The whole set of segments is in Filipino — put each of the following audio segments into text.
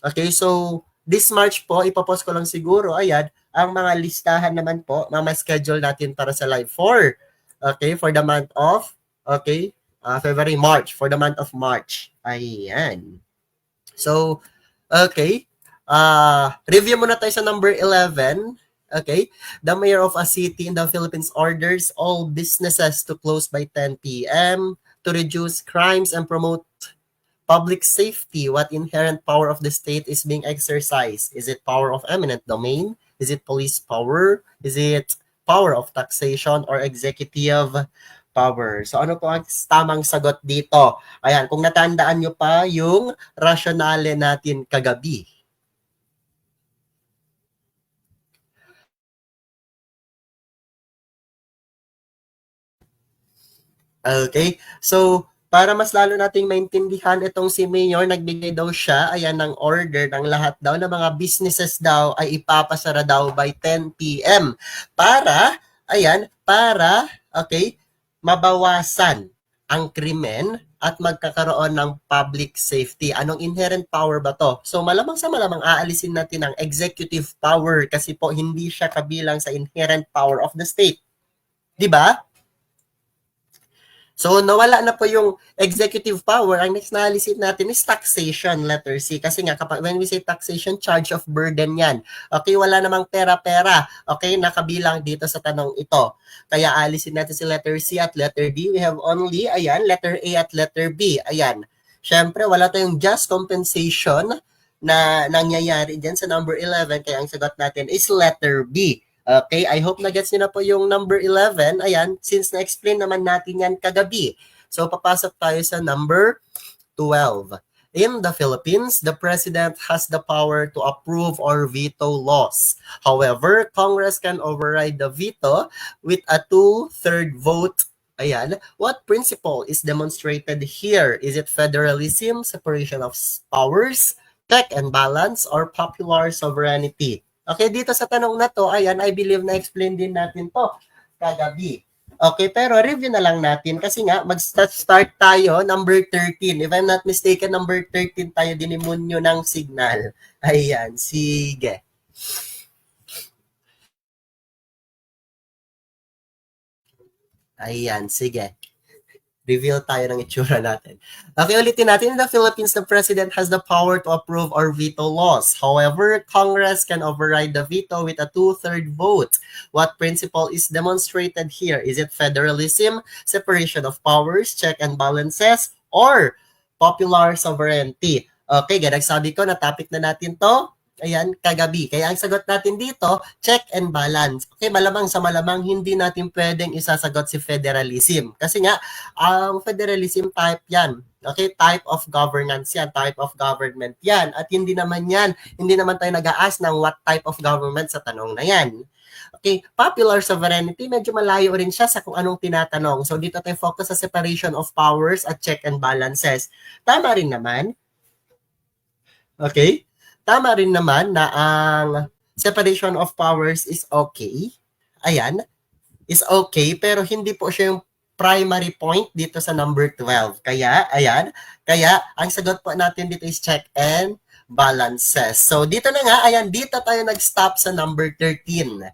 Okay, so this March po, ipopost ko lang siguro, ayan, ang mga listahan naman po, schedule natin para sa live for, okay, for the month of, okay, February, March, for the month of March. Ayan. So, okay, review muna tayo sa number 11. Okay, the mayor of a city in the Philippines orders all businesses to close by 10 p.m. to reduce crimes and promote public safety. What inherent power of the state is being exercised? Is it power of eminent domain? Is it police power? Is it power of taxation or executive power? So ano po ang tamang sagot dito? Ayan, kung natandaan nyo pa yung rationale natin kagabi. Okay? So, para mas lalo nating maintindihan itong si Mayor, nagbigay daw siya, ayan, ng order ng lahat daw ng mga businesses daw ay ipapasara daw by 10 p.m. Para, ayan, para, okay, mabawasan ang krimen at magkakaroon ng public safety. Anong inherent power ba to? So malamang sa malamang aalisin natin ang executive power kasi po hindi siya kabilang sa inherent power of the state. 'Di ba? So, nawala na po yung executive power. Ang next na alisin natin is taxation, letter C. Kasi nga, kapag when we say taxation, charge of burden yan. Okay, wala namang pera-pera. Okay, nakabilang dito sa tanong ito. Kaya alisin natin si letter C at letter D. We have only, ayan, letter A at letter B. Ayan. Siyempre, wala tayong just compensation na nangyayari dyan sa number 11. Kaya ang sagot natin is letter B. Okay, I hope na-gets nyo na po yung number 11. Ayan, since na-explain naman natin yan kagabi. So, papasok tayo sa number 12. In the Philippines, the president has the power to approve or veto laws. However, Congress can override the veto with a 2/3 vote. Ayan, what principle is demonstrated here? Is it federalism, separation of powers, check and balance, or popular sovereignty? Okay, dito sa tanong na to, ayan, I believe na-explain din natin to kagabi. Okay, pero review na lang natin kasi nga, mag-start tayo, number 13. If I'm not mistaken, number 13 tayo dinimunyo ng signal. Ayan, sige. Ayan, sige. Reveal tayo ng itsura natin. Okay, ulitin natin. In the Philippines, the president has the power to approve or veto laws. However, Congress can override the veto with a 2/3 vote. What principle is demonstrated here? Is it federalism, separation of powers, check and balances, or popular sovereignty? Okay, ganag sabi ko, na-topic na natin to. Ayan, kagabi. Kaya ang sagot natin dito, check and balance. Okay, malamang sa malamang hindi natin pwedeng isasagot si federalism. Kasi nga, ang federalism type yan. Okay, type of governance yan, type of government yan. At hindi naman yan, hindi naman tayo nag-a-ask ng what type of government sa tanong na yan. Okay, popular sovereignty, medyo malayo rin siya sa kung anong tinatanong. So dito tayo focus sa separation of powers at check and balances. Tama rin naman. Okay? Tama rin naman na ang separation of powers is okay. Ayan, is okay, pero hindi po siya yung primary point dito sa number 12. Kaya, ayan, kaya ang sagot po natin dito is check and balances. So, dito na nga, ayan, dito tayo nag-stop sa number 13.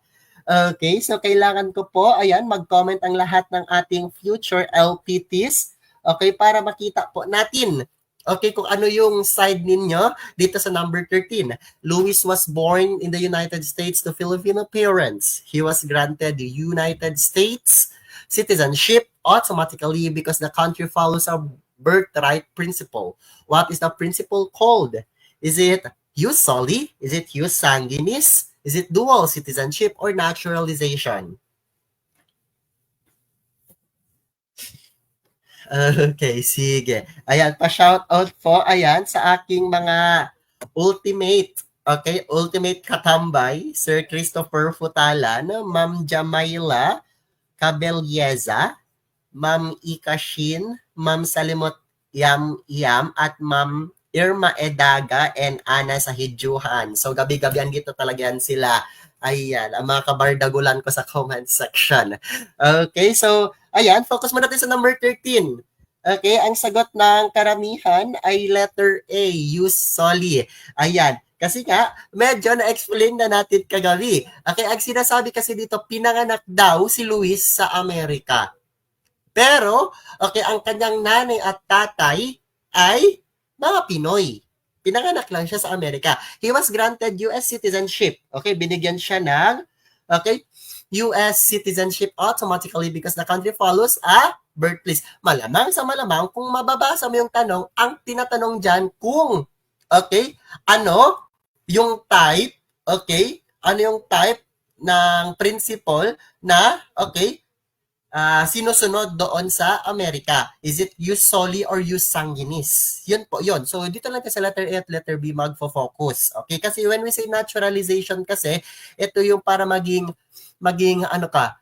Okay, so kailangan ko po, ayan, mag-comment ang lahat ng ating future LPTs, okay, para makita po natin, okay, kung ano yung side ninyo dito sa number 13. Louis was born in the United States to Filipino parents. He was granted the United States citizenship automatically because the country follows a birthright principle. What is the principle called? Is it jus soli? Is it jus sanguinis? Is it dual citizenship or naturalization? Okay, sige. Ayan, pa-shoutout po, ayan, sa aking mga ultimate, okay, ultimate katambay, Sir Christopher Futalan, Ma'am Jamaila Cabelyeza, Ma'am Ikashin, Ma'am Salimot Yam, at Ma'am Irma Edaga and Ana Sahidjuhan. So gabi-gabian dito talaga yan sila. Ayan, ang mga kabardagulan ko sa comment section. Okay, so ayan, focus muna natin sa number 13. Okay, ang sagot ng karamihan ay letter A, usually. Ayan. Kasi nga, medyo na-explain na natin kagabi. Okay, ang sinasabi kasi dito, pinanganak daw si Luis sa Amerika. Pero, okay, ang kanyang nanay at tatay ay mga Pinoy. Pinanganak lang siya sa Amerika. He was granted US citizenship. Okay, binigyan siya ng, okay, US citizenship automatically because the country follows a birthplace. Malamang sa malamang, kung mababasa mo yung tanong, ang tinatanong dyan kung, okay, ano yung type, okay, ano yung type ng principle na, okay, sinusunod doon sa Amerika. Is it use soli or use sanguinis? Yun po, yun. So, dito lang kasi letter A at letter B magfo-focus. Okay? Kasi when we say naturalization kasi, ito yung para maging ano ka,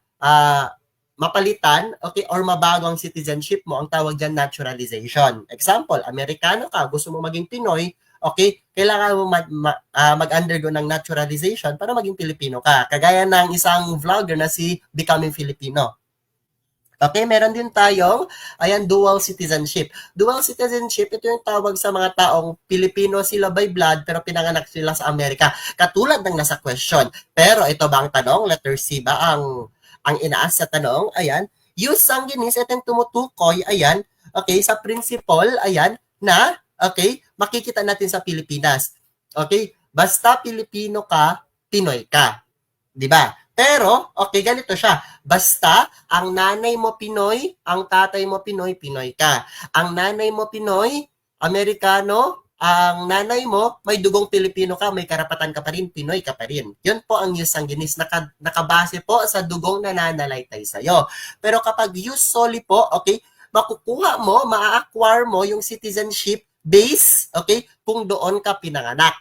mapalitan, okay, or mabago ang citizenship mo, ang tawag dyan naturalization. Example, Amerikano ka, gusto mo maging Pinoy, okay, kailangan mo mag-undergo ng naturalization para maging Pilipino ka. Kagaya ng isang vlogger na si Becoming Filipino. Okay, meron din tayong, ayan, dual citizenship. Dual citizenship, ito yung tawag sa mga taong Pilipino sila by blood pero pinanganak sila sa Amerika. Katulad ng nasa question. Pero ito ba ang tanong? Letter C ba ang inaas sa tanong? Ayan, use sanguinis, ito yung tumutukoy, ayan, okay, sa principle, ayan, na, okay, makikita natin sa Pilipinas. Okay, basta Pilipino ka, Pinoy ka. Di ba? Pero, okay, ganito siya. Basta, ang nanay mo Pinoy, ang tatay mo Pinoy, Pinoy ka. Ang nanay mo Pinoy, Amerikano, ang nanay mo, may dugong Pilipino ka, may karapatan ka pa rin, Pinoy ka pa rin. Yun po ang use sanguinis, nakabase po sa dugong nananalaytay sa'yo. Pero kapag use soli po, okay, makukuha mo, maa-acquire mo yung citizenship base, okay, kung doon ka pinanganak.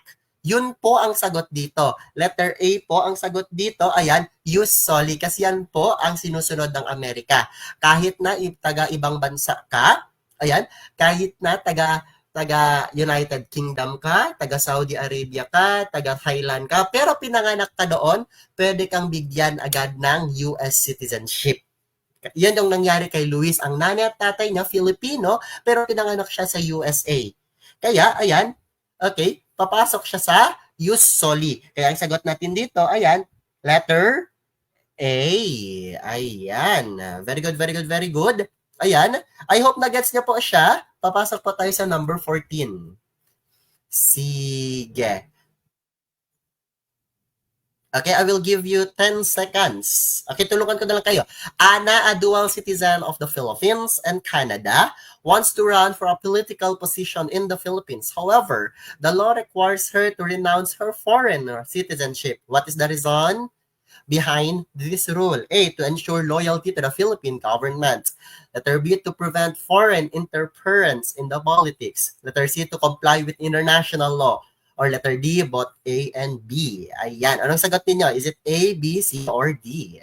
Yun po ang sagot dito. Letter A po ang sagot dito. Ayan, use soli. Kasi yan po ang sinusunod ng Amerika. Kahit na taga ibang bansa ka, ayan, kahit na taga United Kingdom ka, taga Saudi Arabia ka, taga Thailand ka, pero pinanganak ka doon, pwede kang bigyan agad ng US citizenship. Yan yung nangyari kay Luis. Ang nanay at tatay niya, Filipino, pero pinanganak siya sa USA. Kaya, ayan, okay, papasok siya sa use soli. Kaya ang sagot natin dito, ayan, letter A. Ayan. Very good, very good, very good. Ayan. I hope na-gets niyo po siya. Papasok po tayo sa number 14. Sige. Okay, I will give you 10 seconds. Okay, tulungan ko na lang kayo. Ana, a dual citizen of the Philippines and Canada, wants to run for a political position in the Philippines. However, the law requires her to renounce her foreign citizenship. What is the reason behind this rule? A, to ensure loyalty to the Philippine government. Letter B, to prevent foreign interference in the politics. Letter C, to comply with international law. Or letter D, both A and B. Ayan. Anong sagot ninyo? Is it A, B, C, or D?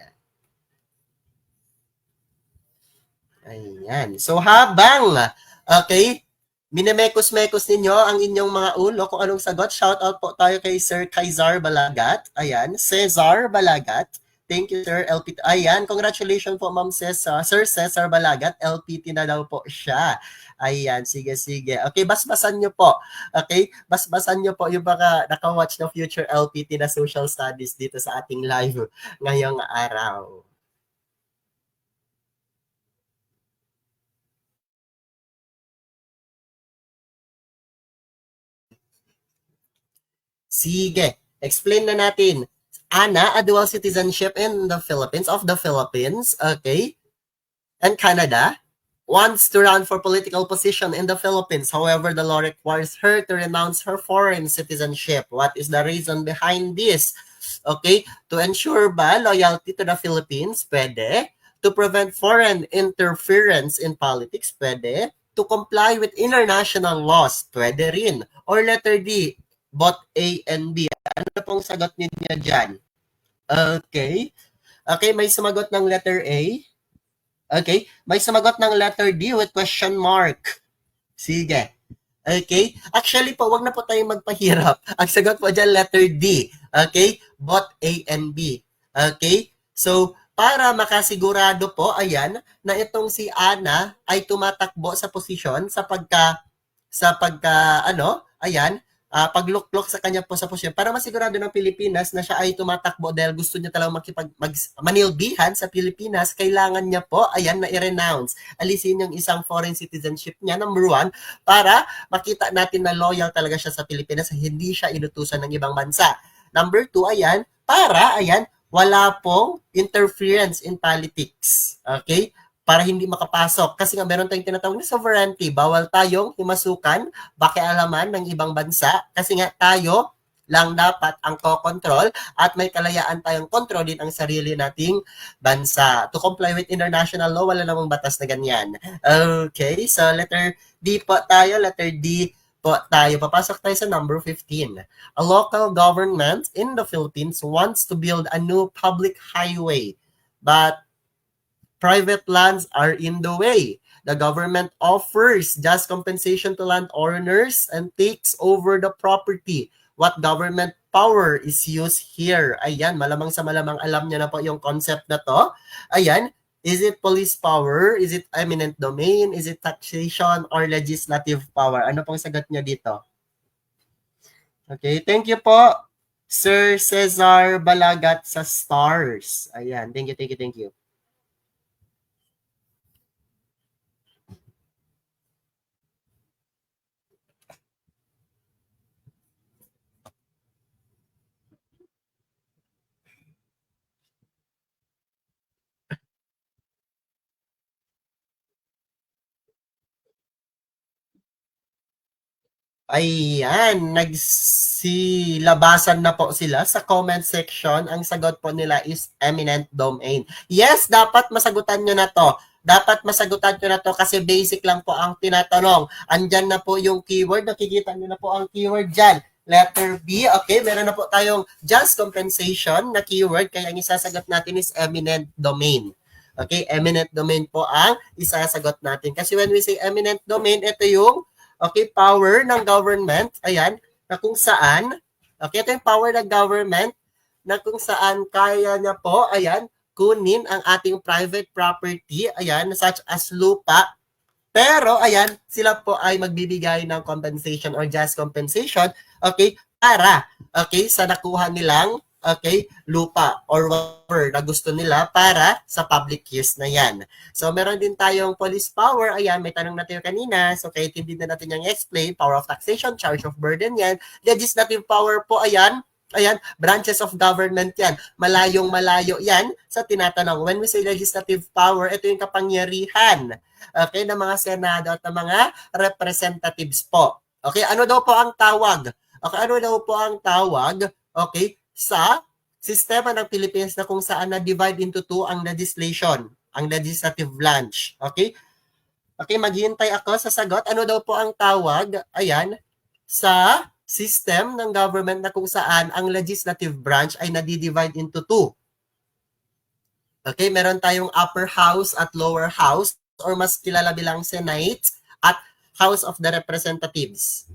Ayan. So habang, okay, minimekos-mekos ninyo ang inyong mga ulo kung anong sagot, shout out po tayo kay Sir Kaizar Balagat. Ayan, Cesar Balagat. Thank you, Sir LPT. Ayan, congratulations po, Ma'am Sir Cesar Balagat. LPT na daw po siya. Ayan, sige, sige. Okay, basbasan nyo po. Okay, basbasan nyo po yung baka nakawatch ng future LPT na social studies dito sa ating live ngayong araw. Sige, explain na natin. Ana, a dual citizenship in the Philippines, of the Philippines, okay, and Canada, wants to run for political position in the Philippines. However, the law requires her to renounce her foreign citizenship. What is the reason behind this? Okay, to ensure ba loyalty to the Philippines? Pwede. To prevent foreign interference in politics? Pwede. To comply with international laws? Pwede rin. Or letter D, both A and B. Ano pong sagot ninyo dyan? Okay. Okay, may sumagot ng letter A. Okay, may sumagot ng letter D with question mark. Sige. Okay? Actually po, wag na po tayong magpahirap. Ang sagot po dyan, letter D. Okay? Both A and B. Okay? So, para makasigurado po, ayan, na itong si Ana ay tumatakbo sa posisyon ayan, pagluklok sa kanya po sa posisyon para masigurado ng Pilipinas na siya ay tumatakbo dahil gusto niya talagang manilbihan sa Pilipinas, kailangan niya po, ayan, na i-renounce. Alisin yung isang foreign citizenship niya, number one, para makita natin na loyal talaga siya sa Pilipinas, hindi siya inutusan ng ibang bansa. Number two, ayan, ayan, wala pong interference in politics. Okay? Para hindi makapasok. Kasi nga meron tayong tinatawag na sovereignty. Bawal tayong himasukan, pakialaman ng ibang bansa. Kasi nga tayo lang dapat ang ko-control at may kalayaan tayong kontrolin ang sarili nating bansa. To comply with international law, wala namang batas na ganyan. Okay, so letter D po tayo, letter D po tayo. Papasok tayo sa number 15. A local government in the Philippines wants to build a new public highway, but private lands are in the way. The government offers just compensation to landowners and takes over the property. What government power is used here? Ayan, malamang sa malamang alam niya na po yung concept na to. Ayan, is it police power? Is it eminent domain? Is it taxation or legislative power? Ano pong sagot niya dito? Okay, thank you po, Sir Cesar Balagat sa Stars. Ayan, thank you, thank you, thank you. Ayan, nagsilabasan na po sila sa comment section. Ang sagot po nila is eminent domain. Yes, dapat masagutan nyo na to. Dapat masagutan nyo na to kasi basic lang po ang tinatanong. Andyan na po yung keyword. Nakikita nyo na po ang keyword dyan. Letter B, okay, meron na po tayong just compensation na keyword. Kaya ang isasagot natin is eminent domain. Okay, eminent domain po ang isasagot natin. Kasi when we say eminent domain, ito yung okay, power ng government, ayan, na kung saan, okay, ito yung power ng government na kung saan kaya niya po, ayan, kunin ang ating private property, ayan, such as lupa, pero, ayan, sila po ay magbibigay ng compensation or just compensation, okay, para, okay, sa nakuha nilang, okay, lupa or whatever na gusto nila para sa public use na yan. So, meron din tayong police power. Ayan, may tanong na tayo kanina. So, kahit hindi na natin yung explain, power of taxation, charge of burden yan. Legislative power po, ayan, ayan, branches of government yan. Malayong malayo yan sa tinatanong. When we say legislative power, ito yung kapangyarihan, okay, ng mga senado at ng mga representatives po. Okay, ano daw po ang tawag? Okay, ano daw po ang tawag? Okay, sa sistema ng Pilipinas na kung saan na-divide into two ang legislation, ang legislative branch. Okay? Okay, maghihintay ako sa sagot. Ano daw po ang tawag? Ayan, sa system ng government na kung saan ang legislative branch ay nadi-divide into two. Okay, meron tayong upper house at lower house or mas kilala bilang Senate at House of the Representatives.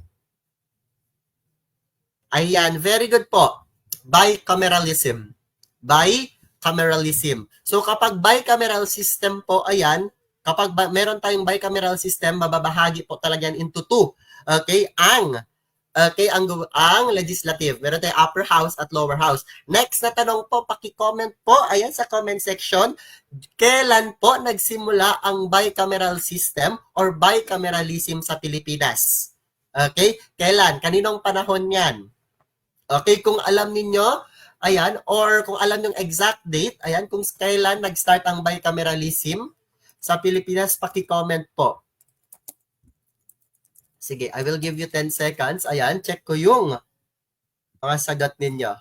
Ayan, very good po. Bicameralism. Bicameralism. So kapag bicameral system po, ayan, kapag meron tayong bicameral system, mababahagi po talaga yan into two. Okay, ang legislative. Meron tayong upper house at lower house. Next na tanong po, paki-comment po, ayan sa comment section, kailan po nagsimula ang bicameral system or bicameralism sa Pilipinas? Okay? Kailan? Kaninong panahon yan? Okay, kung alam ninyo, ayan, or kung alam yung exact date, ayan, kung kailan nag-start ang bicameralism sa Pilipinas, paki-comment po. Sige, I will give you 10 seconds. Ayan, check ko yung mga sagot ninyo.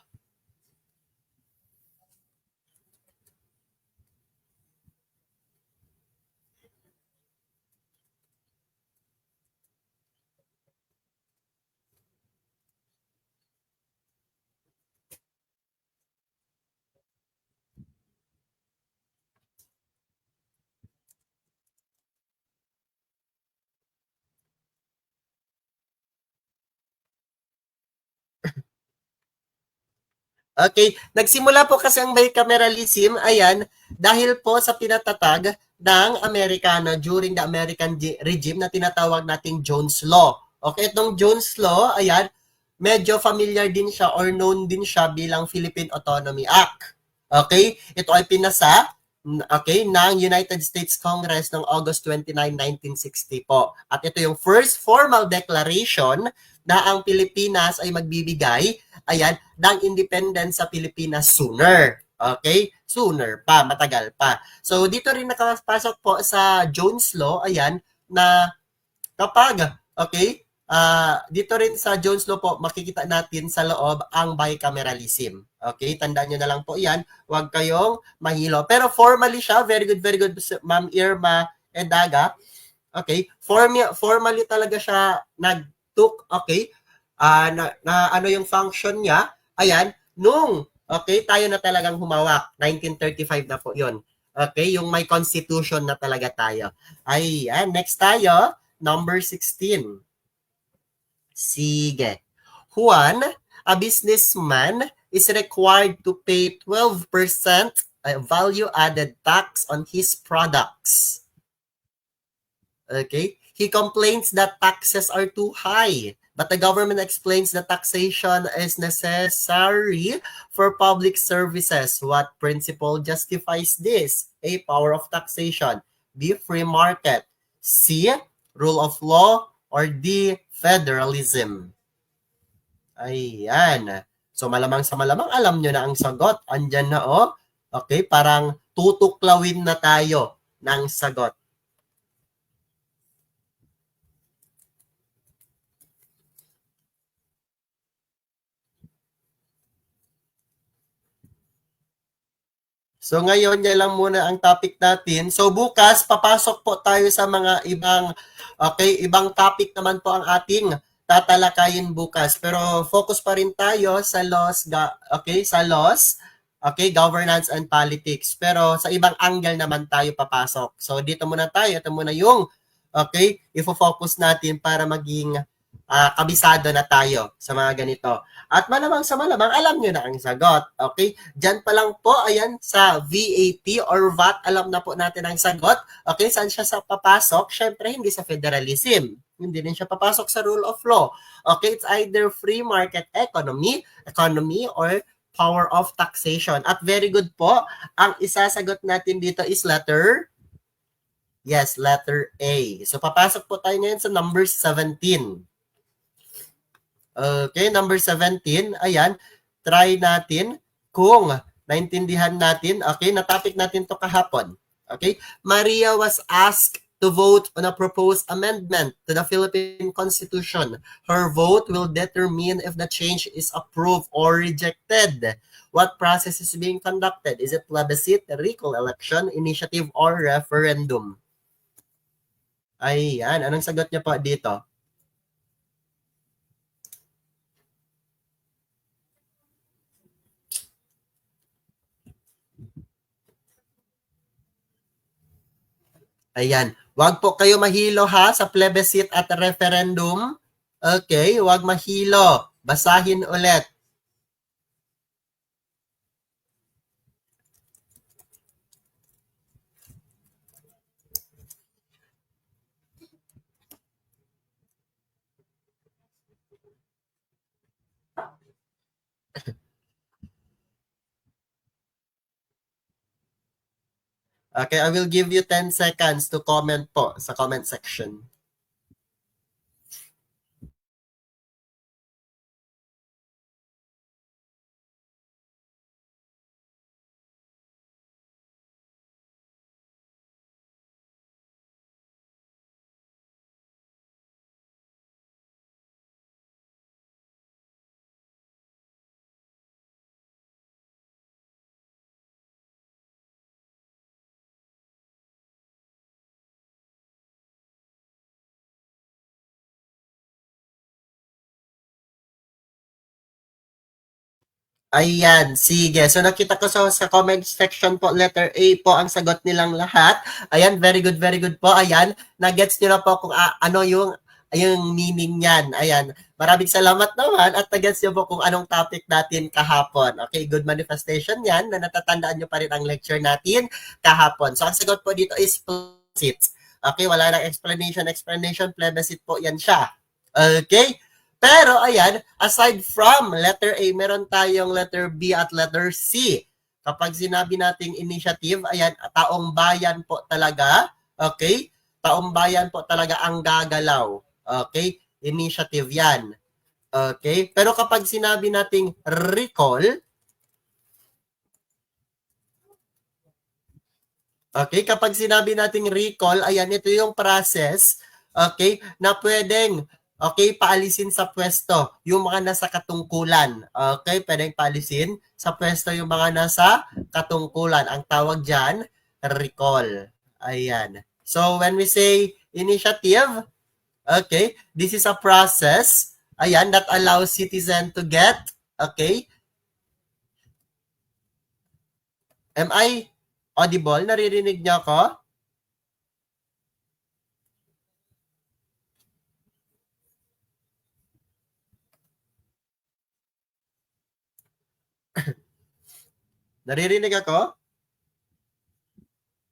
Okay, nagsimula po kasi ang bicameralism, ayan, dahil po sa pinatatag ng Amerikano during the American regime na tinatawag nating Jones Law. Okay, itong Jones Law, ayan, medyo familiar din siya or known din siya bilang Philippine Autonomy Act. Okay, ito ay pinasa okay, ng United States Congress noong August 29, 1960 po. At ito yung first formal declaration na ang Pilipinas ay magbibigay, ayan, ng independence sa Pilipinas sooner. Okay? Sooner pa, matagal pa. So, dito rin nakapasok po sa Jones Law, ayan, na kapag, okay, dito rin sa Jones Law po, makikita natin sa loob ang bicameralism. Okay, tandaan nyo na lang po yan. Huwag kayong mahilo. Pero formally siya, very good, Ma'am Irma Edaga. Okay, formally talaga siya nag-took, okay, na ano yung function niya. Ayan, nung, okay, tayo na talagang humawak. 1935 na po yon. Okay, yung may constitution na talaga tayo. Ayan, next tayo, number 16. Sige. Juan, a businessman, is required to pay 12% value-added tax on his products. Okay? He complains that taxes are too high, but the government explains that taxation is necessary for public services. What principle justifies this? A, power of taxation. B, free market. C, rule of law. Or D, federalism. Ayan. So malamang sa malamang, alam nyo na ang sagot. Andyan na oh. Okay, parang tutuklawin na tayo ng sagot. So ngayon, yan lang muna ang topic natin. So bukas, papasok po tayo sa mga ibang topic naman po ang ating tatalakayin bukas. Pero focus pa rin tayo sa laws, governance and politics. Pero sa ibang angle naman tayo papasok. So dito muna tayo, ito muna yung ifo-focus natin para maging kabisado na tayo sa mga ganito. At malamang sa malamang, alam nyo na ang sagot. Okay? Diyan pa lang po, ayan, sa VAT or VAT, alam na po natin ang sagot. Okay? Saan siya sa papasok? Siyempre, hindi sa federalism. Hindi rin siya papasok sa rule of law. Okay? It's either free market economy, or power of taxation. At very good po, ang isasagot natin dito is letter A. So, papasok po tayo ngayon sa number 17. Okay, number 17, ayan, try natin kung naintindihan natin, okay, na-topic natin to kahapon. Okay, Maria was asked to vote on a proposed amendment to the Philippine Constitution. Her vote will determine if the change is approved or rejected. What process is being conducted? Is it plebiscite, recall election, initiative, or referendum? Ayan, anong sagot niya po dito? Ayan. Huwag po kayo mahilo ha sa plebiscite at referendum. Okay, huwag mahilo. Basahin ulit. Okay, I will give you 10 seconds to comment po sa comment section. Ayan, sige. So nakita ko sa comment section po, letter A po ang sagot nilang lahat. Ayan, very good po. Ayan, na-gets nyo na po kung ano yung yung meaning niyan. Ayan. Maraming salamat naman at nag-gets niyo po kung anong topic natin kahapon. Okay, good manifestation yan na natatandaan niyo pa rin ang lecture natin kahapon. So, ang sagot po dito is plebiscite. Okay, wala nang explanation, plebiscite po yan siya. Okay? Pero, ayan, aside from letter A, meron tayong letter B at letter C. Kapag sinabi nating initiative, ayan, taong bayan po talaga, okay? Taong bayan po talaga ang gagalaw. Okay? Initiative yan. Okay? Pero kapag sinabi nating recall, okay, kapag sinabi nating recall, ayan, ito yung process, okay, na pwedeng, okay, paalisin sa pwesto yung mga nasa katungkulan. Okay, pwedeng paalisin sa pwesto yung mga nasa katungkulan. Ang tawag dyan, recall. Ayan. So, when we say initiative, okay, this is a process, ayan, that allows citizen to get, okay, am I audible? Naririnig niyo ako? Naririnig ako?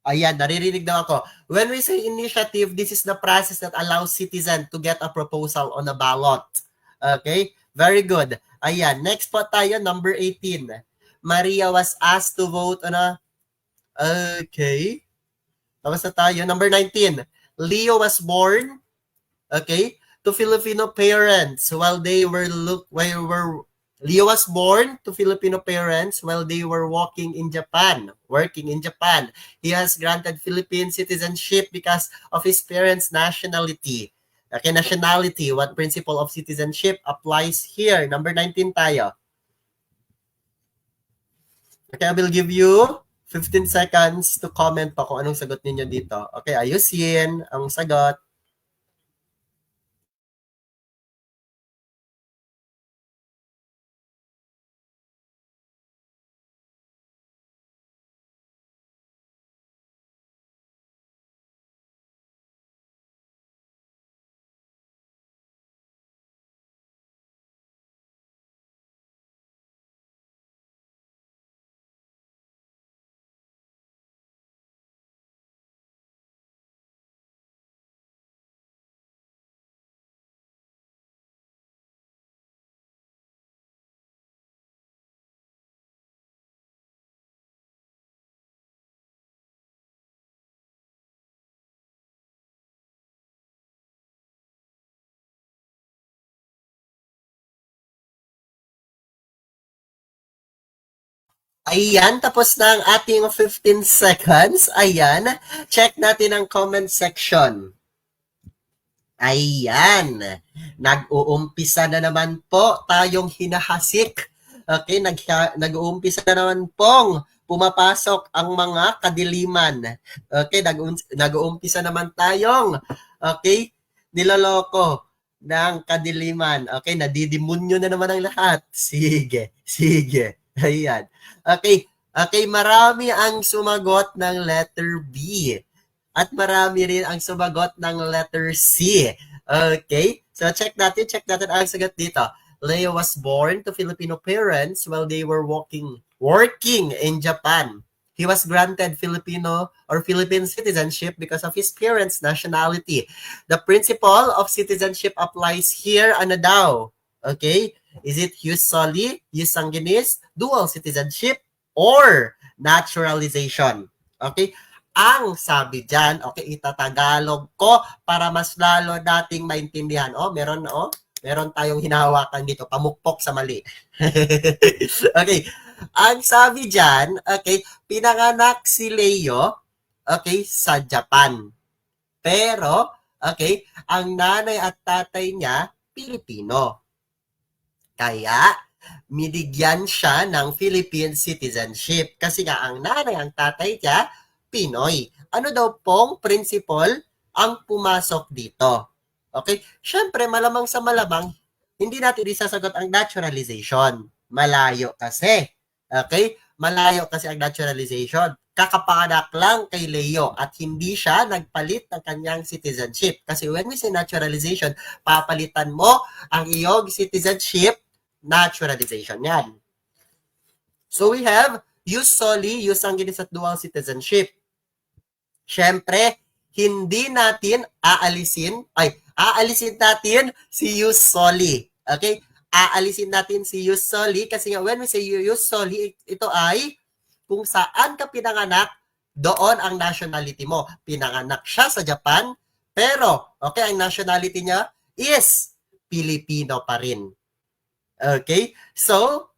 Ayan, naririnig daw ako. When we say initiative, this is the process that allows citizen to get a proposal on a ballot. Okay? Very good. Ayan, next po tayo, number 18. Maria was asked to vote on a... Okay. Tapos na tayo. Number 19. Leo was born, okay, to Filipino parents while they were Leo was born to Filipino parents while they were working in Japan. He has granted Philippine citizenship because of his parents' nationality. Okay, nationality. What principle of citizenship applies here? Number 19 tayo. Okay, I will give you 15 seconds to comment pa kung anong sagot ninyo dito. Okay, ayusin ang sagot. Ayan, tapos na ang ating 15 seconds. Ayan, check natin ang comment section. Ayan, nag-uumpisa na naman po tayong hinahasik. Okay, nag-uumpisa na naman pong pumapasok ang mga kadiliman. Okay, nag-uumpisa naman tayong, okay, niloloko ng kadiliman. Okay, nadidimonyo na naman ang lahat. Sige. Ayan. Okay, marami ang sumagot ng letter B. At marami rin ang sumagot ng letter C. Okay? So check natin ang sagot dito. Leo was born to Filipino parents while they were working in Japan. He was granted Filipino or Philippine citizenship because of his parents' nationality. The principle of citizenship applies here, ano daw? Okay? Is it jus soli, jus sanguinis, dual citizenship, or naturalization? Okay? Ang sabi dyan, okay, itatagalog ko para mas lalo nating maintindihan. Meron tayong hinahawakan dito, pamukpok sa mali. Okay, ang sabi dyan, okay, pinanganak si Leo, okay, sa Japan. Pero, okay, ang nanay at tatay niya, Pilipino. Kaya, binigyan siya ng Philippine citizenship. Kasi nga, ang nanay, ang tatay niya, Pinoy. Ano daw pong principle ang pumasok dito? Okay? Siyempre, malamang sa malamang, hindi natin isasagot ang naturalization. Malayo kasi. Okay? malayo kasi ang naturalization. Kakapanganak lang kay Leo at hindi siya nagpalit ng kanyang citizenship. Kasi when we say naturalization, papalitan mo ang iyong citizenship, naturalization yan. So we have jus soli, jus sanguinis at dual citizenship. Siyempre, hindi natin aalisin natin si jus soli. Okay? Aalisin natin si jus soli kasi when we say jus soli, ito ay kung saan ka pinanganak, doon ang nationality mo. Pinanganak siya sa Japan, pero, okay, ang nationality niya is Pilipino pa rin. Okay? So,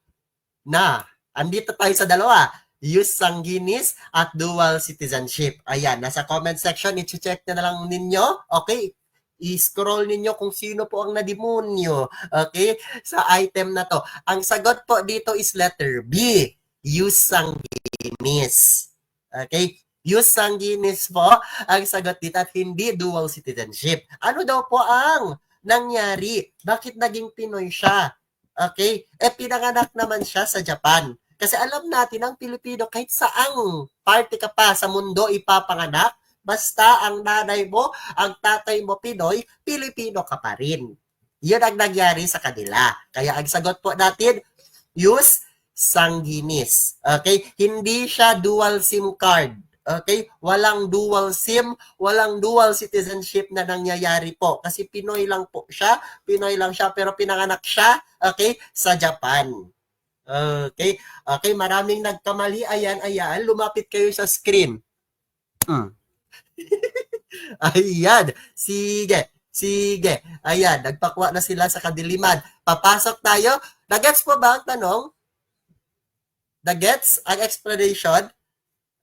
andito tayo sa dalawa. Jus sanguinis at dual citizenship. Ayan, nasa comment section, i-check na lang ninyo. Okay? I-scroll ninyo kung sino po ang nadimonyo. Okay? Sa item na to. Ang sagot po dito is letter B. Jus sanguinis. Okay? Jus sanguinis po ang sagot dito at hindi dual citizenship. Ano daw po ang nangyari? Bakit naging Pinoy siya? Okay? Pinanganak naman siya sa Japan. Kasi alam natin ang Pilipino, kahit saang party ka pa sa mundo ipapanganak, basta ang nanay mo, ang tatay mo Pinoy, Pilipino ka pa rin. Yun ang nangyari sa kanila. Kaya ang sagot po natin, jus sanguinis. Okay? Hindi siya dual SIM card. Okay? Walang dual SIM, walang dual citizenship na nangyayari po. Kasi Pinoy lang po siya, Pinoy lang siya, pero pinanganak siya, okay, sa Japan. Okay? Okay, maraming nagkamali. Ayan, lumapit kayo sa screen. Ayan, sige. Ayan, nagpakwa na sila sa kadiliman. Papasok tayo. Nagets po ba ang tanong? Nagets ang explanation?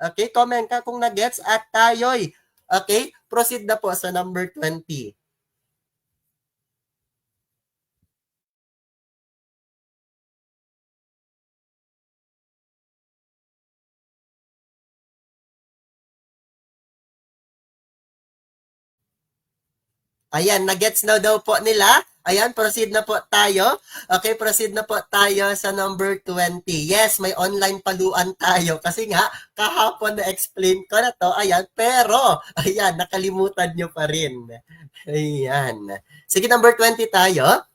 Okay, comment ka kung nagets at tayo'y. Okay, proceed na po sa number 20. Ayan, nagets na daw po nila. Ayan, proceed na po tayo. Okay, proceed na po tayo sa number 20. Yes, may online paluan tayo kasi nga, kahapon na-explain ko na to. Ayan, pero, ayan, nakalimutan nyo pa rin. Ayan. Sige, number 20 tayo.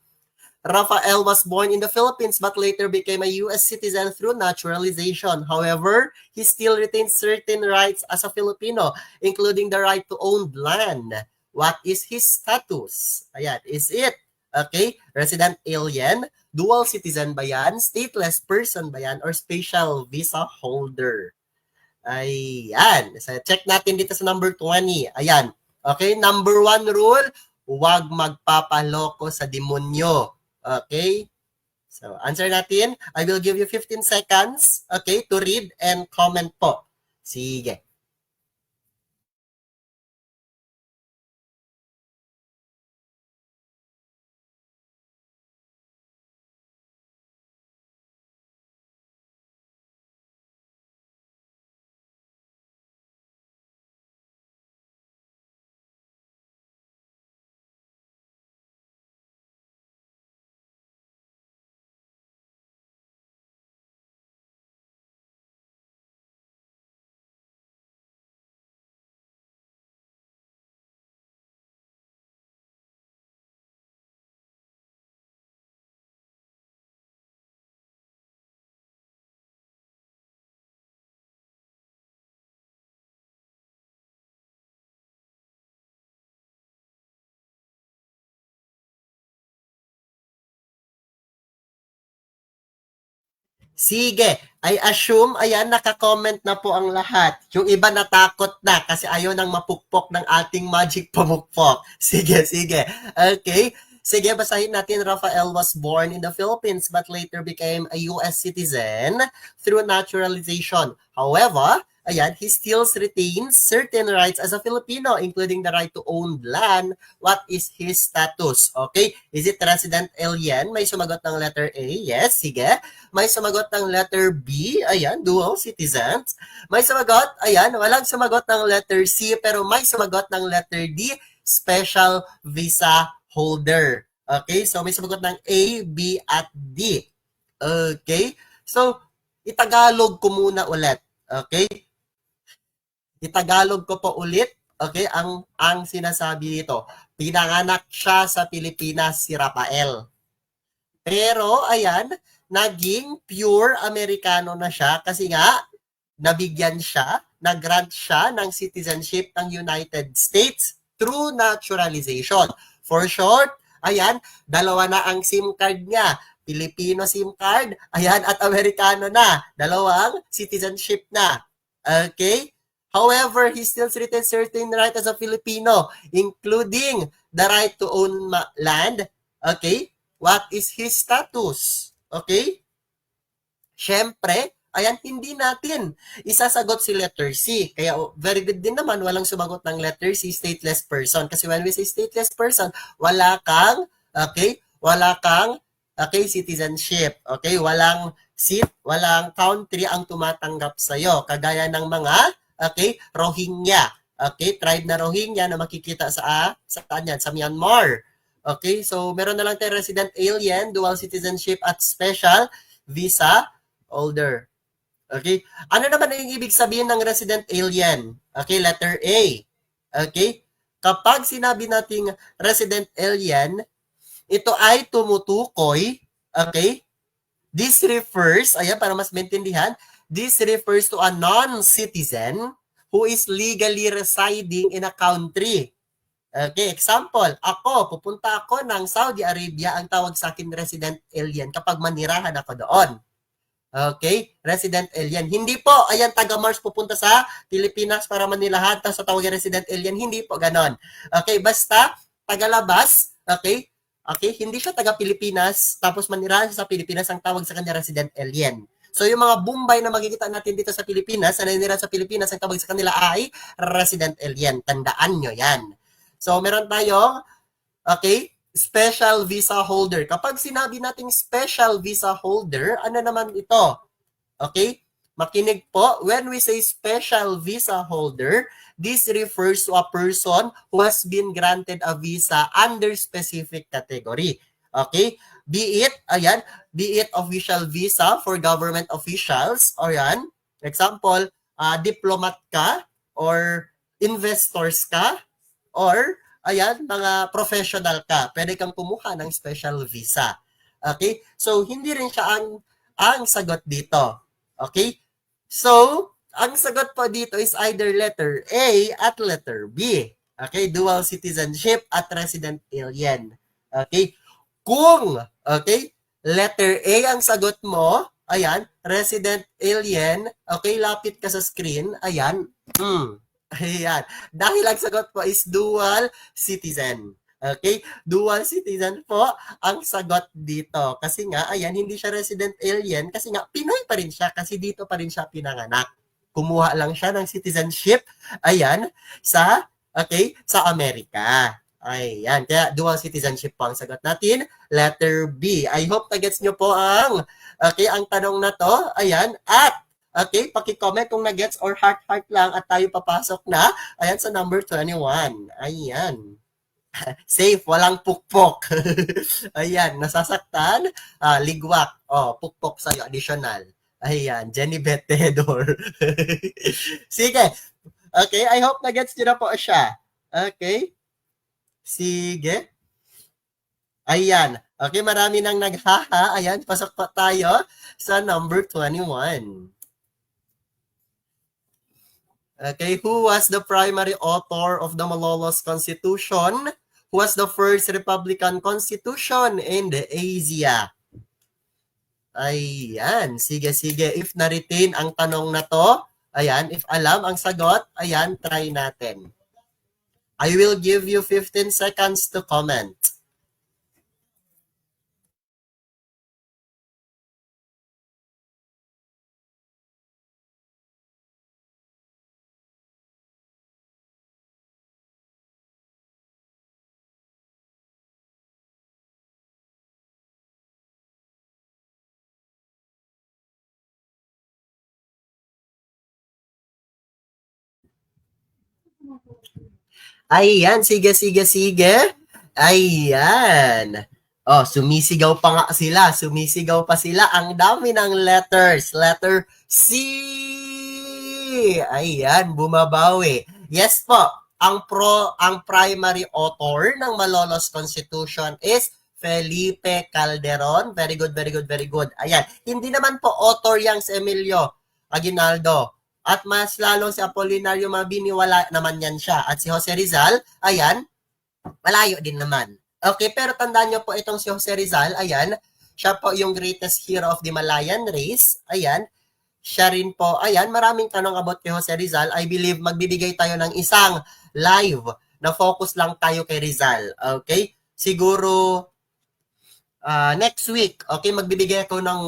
Rafael was born in the Philippines but later became a U.S. citizen through naturalization. However, he still retains certain rights as a Filipino, including the right to own land. What is his status? Ayan, is it, okay, resident alien, dual citizen ba yan, stateless person ba yan, or special visa holder? Ayan, so check natin dito sa number 20. Ayan, okay, number 1 rule, huwag magpapaloko sa demonyo. Okay? So, answer natin. I will give you 15 seconds, okay, to read and comment po. Sige. Sige, I assume, ayan, naka-comment na po ang lahat. Yung iba natakot na kasi ayaw nang mapukpok ng ating magic pamukpok. Sige. Okay. Sige, basahin natin. Rafael was born in the Philippines but later became a U.S. citizen through naturalization. However, ayan, he still retains certain rights as a Filipino, including the right to own land. What is his status? Okay, is it resident alien? May sumagot ng letter A. Yes, sige. May sumagot ng letter B. Ayan, dual citizens. May sumagot, ayan, walang sumagot ng letter C, pero may sumagot ng letter D, special visa holder. Okay, so may sumagot ng A, B, at D. Okay, so Itagalog ko muna ulit. Okay? Itagalog ko po ulit. Okay? Ang sinasabi dito. Pinanganak siya sa Pilipinas si Rafael. Pero, ayan, naging pure Amerikano na siya kasi nga, nabigyan siya, nag-grant siya ng citizenship ng United States through naturalization. For short, ayan, dalawa na ang SIM card niya. Filipino SIM card, ayan, at Amerikano na. Dalawang citizenship na. Okay? However, he still retains certain right as a Filipino, including the right to own land. Okay? What is his status? Okay? Siyempre, ayan, hindi natin isasagot si letter C. Kaya very good din naman, walang sumagot ng letter C, stateless person. Kasi when we say stateless person, wala kang, okay, citizenship. Okay, walang seat, walang country ang tumatanggap sa'yo. Kagaya ng mga, okay, Rohingya. Okay, tribe na Rohingya na makikita sa kanyan, sa Myanmar. Okay, so meron na lang tayo resident alien, dual citizenship at special visa holder. Okay? Ano naman ang ibig sabihin ng resident alien? Okay, letter A. Okay? Kapag sinabi nating resident alien, ito ay tumutukoy, okay? This refers, ayan, para mas maintindihan, this refers to a non-citizen who is legally residing in a country. Okay, example, pupunta ako ng Saudi Arabia, ang tawag sa akin resident alien kapag manirahan ako doon. Okay? Resident alien. Hindi po, ayan, taga-Mars pupunta sa Pilipinas para manilahat sa tawag resident alien. Hindi po ganon. Okay, basta taga-labas, okay? Okay, hindi siya taga-Pilipinas, tapos manirahan siya sa Pilipinas, ang tawag sa kanya resident alien. So yung mga Bombay na makikita natin dito sa Pilipinas, na nanira sa Pilipinas, ang tawag sa kanila ay resident alien. Tandaan nyo yan. So meron tayong, okay, special visa holder. Kapag sinabi nating special visa holder, ano naman ito? Okay? Makinig po, when we say special visa holder, this refers to a person who has been granted a visa under specific category. Okay? Be it official visa for government officials, or yan, example, diplomat ka, or investors ka, or ayan, mga professional ka, pwede kang kumuha ng special visa. Okay? So, hindi rin siya ang sagot dito. Okay? So, ang sagot po dito is either letter A at letter B. Okay? Dual citizenship at resident alien. Okay? Kung, okay, letter A ang sagot mo, ayan, resident alien, okay, lapit ka sa screen, ayan, ayan. Dahil ang sagot po is dual citizen. Okay? Dual citizen po ang sagot dito. Kasi nga, ayan, hindi siya resident alien kasi nga, Pinoy pa rin siya kasi dito pa rin siya pinanganak. Kumuha lang siya ng citizenship, ayan, sa Amerika. Ayan, kaya dual citizenship po ang sagot natin. Letter B. I hope na gets nyo po ang tanong na to. Ayan, at okay, paki-comment kung na-gets or heart-heart lang at tayo papasok na. Ayan, sa number 21. Ayan. Safe, walang pukpok. Ayan, nasasaktan, ligwak. Pukpok sa'yo, additional. Ayan, Jenny Beth Tedor. Sige. Okay, I hope na-gets nyo na po siya. Okay. Sige. Ayan. Okay, marami nang naghaha. Ayan, pasok pa tayo sa number 21. Okay, who was the primary author of the Malolos Constitution? Who was the first Republican Constitution in the Asia? Ayan, sige. If na-retain ang tanong na to, ayan, if alam ang sagot, ayan, try natin. I will give you 15 seconds to comment. Ayan, sige. Ayan. Oh, sumisigaw pa nga sila. Sumisigaw pa sila. Ang dami ng letters. Letter C. Ayan, bumabawi. Yes po. Ang primary author ng Malolos Constitution is Felipe Calderon. Very good, very good, very good. Ayan. Hindi naman po author yang si Emilio Aguinaldo. At mas lalong si Apolinario Mabini, wala naman yan siya. At si Jose Rizal, ayan, malayo din naman. Okay, pero tandaan nyo po itong si Jose Rizal, ayan, siya po yung greatest hero of the Malayan race, ayan, siya rin po, ayan, maraming tanong about kay Jose Rizal. I believe magbibigay tayo ng isang live na focus lang tayo kay Rizal, okay? Siguro, next week, okay, magbibigay ako ng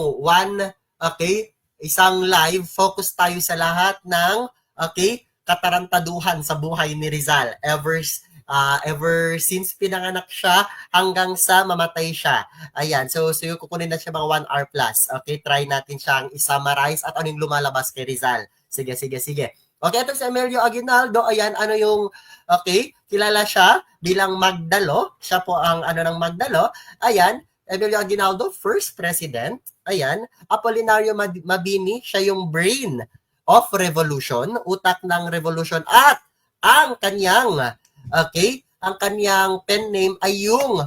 okay, isang live, focus tayo sa lahat ng, okay, katarantaduhan sa buhay ni Rizal ever since pinanganak siya hanggang sa mamatay siya. Ayan, so kukunin na siya mga 1 hour plus. Okay, try natin siyang i-summarize at anong lumalabas kay Rizal. Sige, sige, sige. Okay, ito si Emilio Aguinaldo. Ayan, ano yung, okay, kilala siya bilang Magdalo. Siya po ang ano ng Magdalo. Ayan, Emilio Aguinaldo, first president. Ayan, Apolinario Mabini, siya yung brain of revolution, utak ng revolution, at ang kanyang, okay, ang kanyang pen name ay yung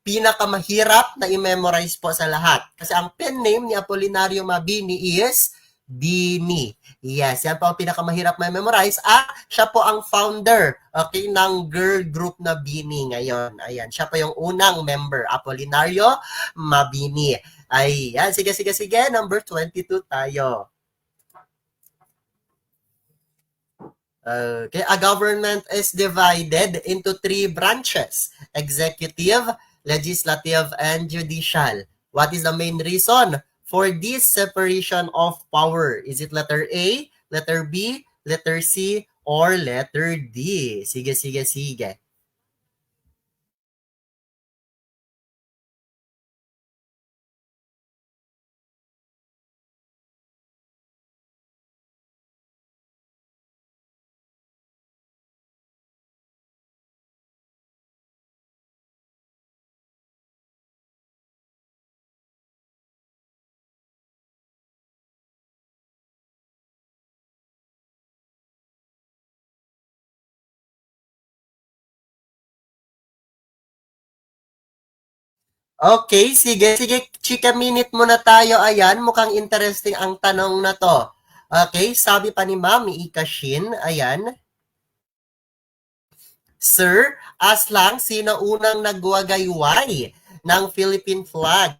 pinakamahirap na i-memorize po sa lahat. Kasi ang pen name ni Apolinario Mabini is Bini. Yes, yan po ang pinakamahirap ma-memorize. At siya po ang founder, okay, ng girl group na Bini ngayon. Ayan, siya po yung unang member, Apolinario Mabini. Ayan, sige, sige, sige. Number 22 tayo. Okay, a government is divided into 3 branches: executive, legislative, and judicial. What is the main reason for this separation of power? Is it letter A, letter B, letter C, or letter D? Sige, sige, sige. Okay, sige, sige, chika minute muna tayo. Ayan, mukhang interesting ang tanong na to. Okay, sabi pa ni Mami Ikashin, ayan, Sir, aslang sino unang nagwagayway ng Philippine flag?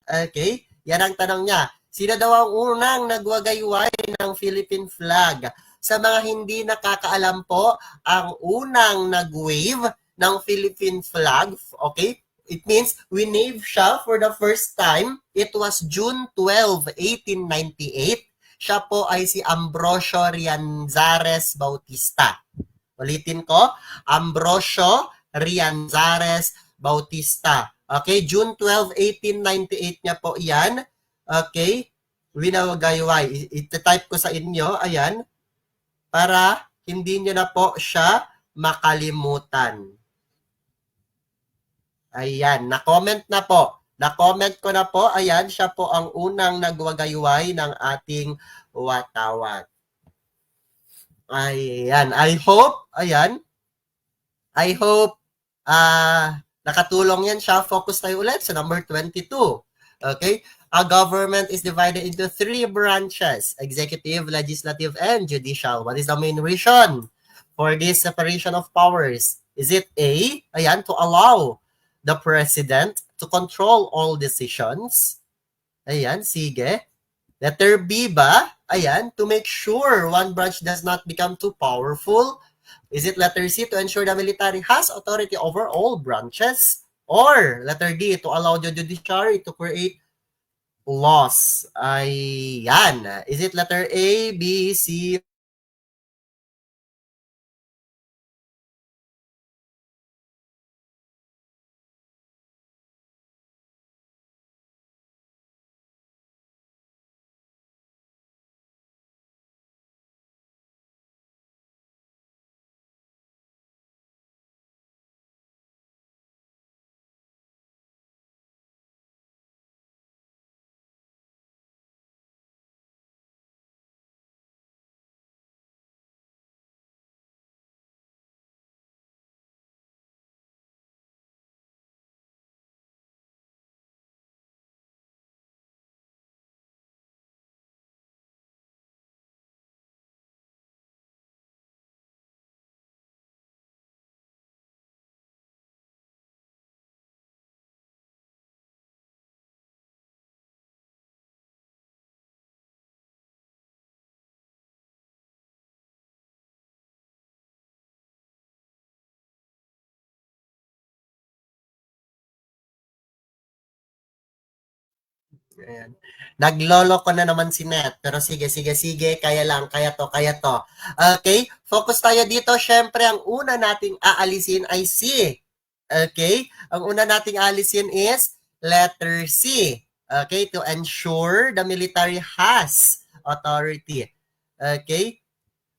Okay, yan ang tanong niya. Sino daw ang unang nagwagayway ng Philippine flag? Sa mga hindi nakakaalam po, ang unang nag-wave ng Philippine flag, okay, it means winave siya for the first time. It was June 12, 1898. Siya po ay si Ambrosio Rianzares Bautista. Ulitin ko, Ambrosio Rianzares Bautista. Okay, June 12, 1898 niya po yan. Okay, winawagayway. Ita-type ko sa inyo, ayan, para hindi niyo na po siya makalimutan. Ayan, na-comment na po. Na-comment ko na po, ayan, siya po ang unang nagwagayway ng ating watawat. Ayan, I hope nakatulong yan siya. Focus tayo ulit sa number 22. Okay? A government is divided into 3 branches: executive, legislative, and judicial. What is the main reason for this separation of powers? Is it A, ayan, to allow the president to control all decisions? Ayan, sige. Letter B ba? Ayan, to make sure one branch does not become too powerful. Is it letter C, to ensure the military has authority over all branches? Or letter D, to allow the judiciary to create laws? Ayan. Is it letter A, B, C, Ayan. Naglolo ko na naman si Net. Pero sige, sige, sige. Kaya lang. Kaya to, kaya to. Okay? Focus tayo dito. Siyempre, ang una nating aalisin ay C. Okay? Ang una nating aalisin is letter C. Okay? To ensure the military has authority. Okay?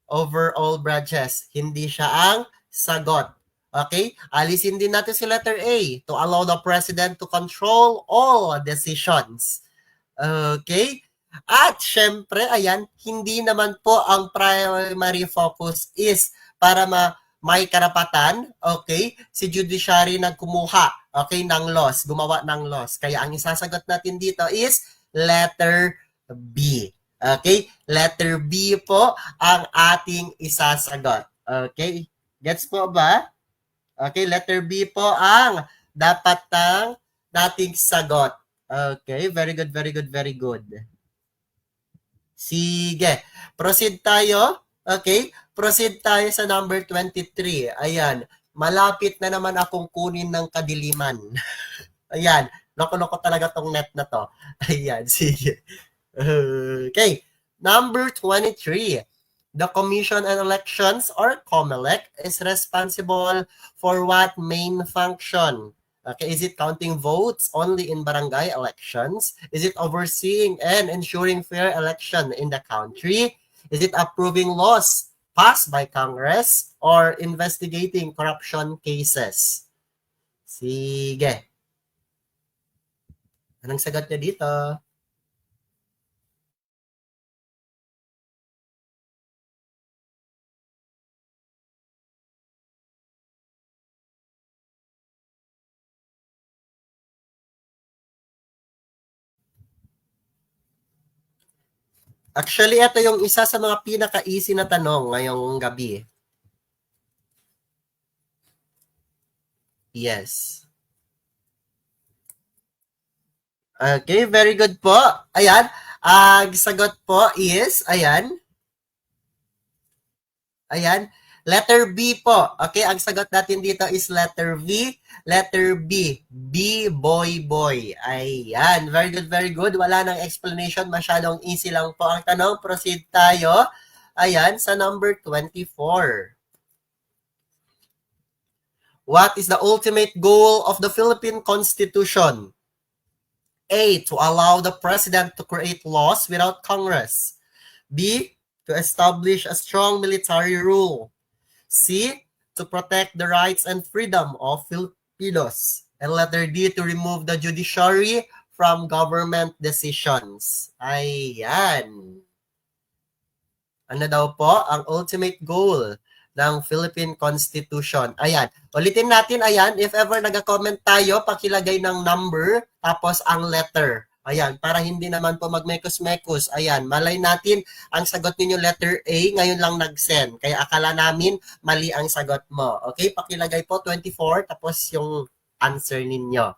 Over all branches. Hindi siya ang sagot. Okay? Alisin din natin si letter A. To allow the president to control all decisions. Okay? At syempre, ayan, hindi naman po ang primary focus is para may karapatan, okay, si judiciary na kumuha, okay, ng laws, gumawa ng laws. Kaya ang isasagot natin dito is letter B. Okay? Letter B po ang ating isasagot. Okay? Gets po ba? Okay, letter B po ang dapat nating sagot. Okay, very good, very good, very good. Sige, proceed tayo. Okay, proceed tayo sa number 23. Ayan, malapit na naman akong kunin ng kadiliman. Ayan, loko-loko talaga tong net na to. Ayan, sige. Okay, number 23. The Commission on Elections, or COMELEC, is responsible for what main function? Okay, is it counting votes only in barangay elections? Is it overseeing and ensuring fair election in the country? Is it approving laws passed by Congress or investigating corruption cases? Sige. Anong sagot niyo dito? Actually, ito yung isa sa mga pinaka-easy na tanong ngayong gabi. Yes. Okay, very good po. Ayan, ang sagot po is, ayan, letter B po. Okay, ang sagot natin dito is letter V, letter B. B, boy, boy. Ayan, very good, very good. Wala nang explanation, masyadong easy lang po ang tanong. Proceed tayo. Ayan, sa number 24. What is the ultimate goal of the Philippine Constitution? A, to allow the president to create laws without Congress. B, to establish a strong military rule. C, to protect the rights and freedom of Filipinos. And letter D, to remove the judiciary from government decisions. Ayan. Ano daw po ang ultimate goal ng Philippine Constitution? Ayan. Ulitin natin, ayan. If ever nag-comment tayo, pakilagay ng number, tapos ang letter. Ayan, para hindi naman po magmekos-mekos. Ayan, malay natin, ang sagot ninyo letter A, ngayon lang nag-send. Kaya akala namin, mali ang sagot mo. Okay, pakilagay po 24, tapos yung answer ninyo.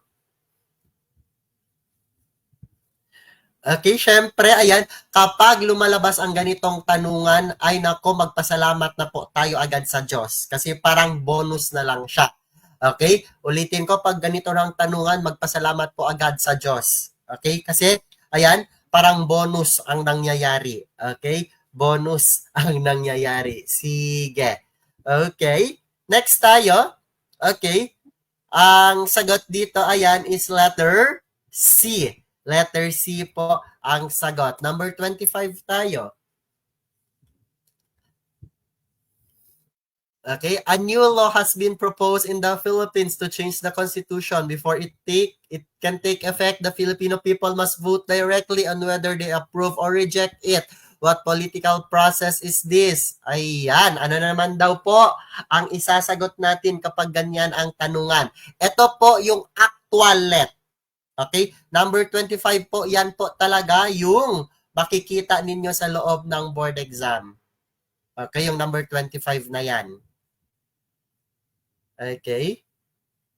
Okay, syempre, ayan, kapag lumalabas ang ganitong tanungan, ay nako, magpasalamat na po tayo agad sa Diyos. Kasi parang bonus na lang siya. Okay? Ulitin ko, pag ganito ng tanungan, magpasalamat po agad sa Diyos. Okay? Kasi, ayan, parang bonus ang nangyayari. Okay? Bonus ang nangyayari. Sige. Okay? Next tayo. Okay? Ang sagot dito, ayan, is letter C. Letter C po ang sagot. Number 25 tayo. Okay, a new law has been proposed in the Philippines to change the constitution. Before it can take effect, the Filipino people must vote directly on whether they approve or reject it. What political process is this? Ayan, ano naman daw po ang isasagot natin kapag ganyan ang tanungan. Ito po yung actual let. Okay? Number 25 po, yan po talaga yung makikita ninyo sa loob ng board exam. Okay, yung number 25 na yan. Okay?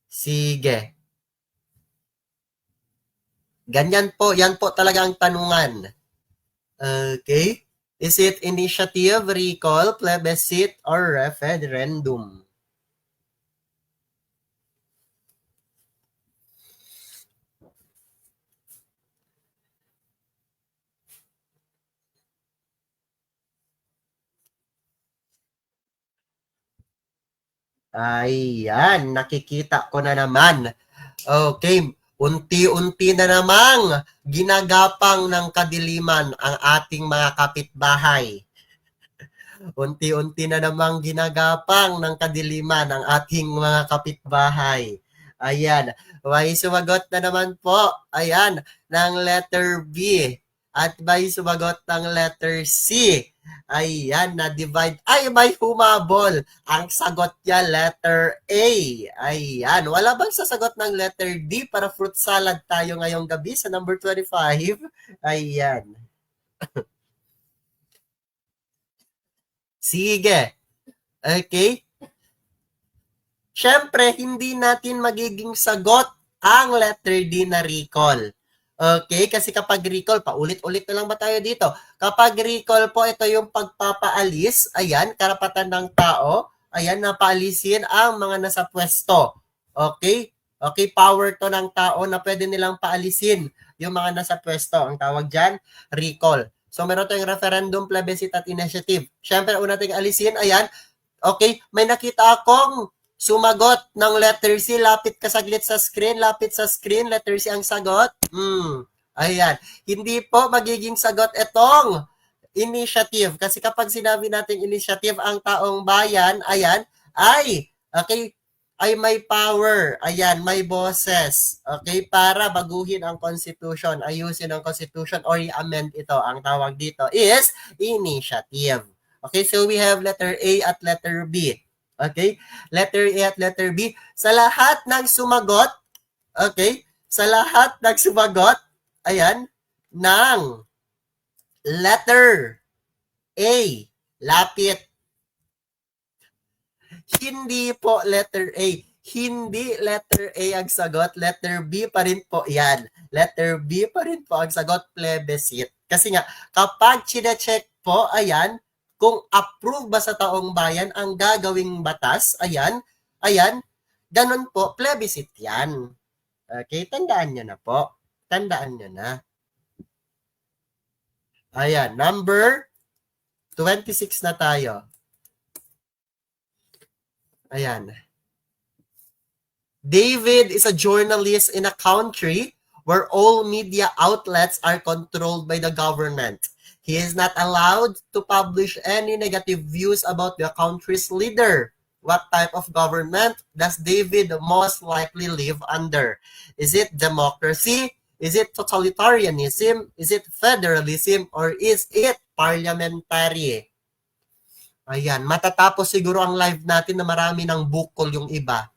Sige. Ganyan po, yan po talaga ang tanungan. Okay? Is it initiative, recall, plebiscite, or referendum? Ayan, nakikita ko na naman. Okay, unti-unti na namang ginagapang ng kadiliman ang ating mga kapitbahay. Unti-unti na namang ginagapang ng kadiliman ang ating mga kapitbahay. Ayan, may sumagot na naman po. Ayan, ng letter B. At may sumagot ng letter C. Ayan, na-divide. Ay, may humabol. Ang sagot niya, letter A. Ayan, wala bang sasagot ng letter D para fruit salad tayo ngayong gabi sa number 25? Ayan. Sige. Okay? Siyempre, hindi natin magiging sagot ang letter D na recall. Okay? Kasi kapag recall, paulit-ulit na lang ba tayo dito? Kapag recall po, ito yung pagpapaalis. Ayan, karapatan ng tao. Ayan, napaalisin ang mga nasa pwesto. Okay? Okay, power to ng tao na pwede nilang paalisin yung mga nasa pwesto. Ang tawag dyan, recall. So, meron tayong referendum, plebiscite at initiative. Siyempre, una tayong alisin, ayan, okay, may nakita akong sumagot ng letter C. Lapit ka saglit sa screen. Lapit sa screen. Letter C ang sagot. Ayan. Hindi po magiging sagot itong initiative. Kasi kapag sinabi natin initiative, ang taong bayan, ayan, ay, okay, ay may power. Ayan, may boses. Okay, para baguhin ang constitution, ayusin ang constitution, or i-amend ito. Ang tawag dito is initiative. Okay, so we have letter A at letter B. Okay? Letter A at letter B. Sa lahat ng sumagot, okay? Sa lahat ng sumagot, ayan, ng letter A, lapit. Hindi po letter A. Hindi letter A ang sagot. Letter B pa rin po yan. Letter B pa rin po ang sagot, plebiscite. Kasi nga, kapag chine-check po, ayan, kung approve ba sa taong bayan ang gagawing batas, ayan, ganun po, plebiscite yan. Okay, tandaan nyo na po. Tandaan nyo na. Ayan, number 26 na tayo. Ayan. David is a journalist in a country where all media outlets are controlled by the government. He is not allowed to publish any negative views about the country's leader. What type of government does David most likely live under? Is it democracy? Is it totalitarianism? Is it federalism? Or is it parliamentary? Ayan, matatapos siguro ang live natin na marami ng bukol yung iba.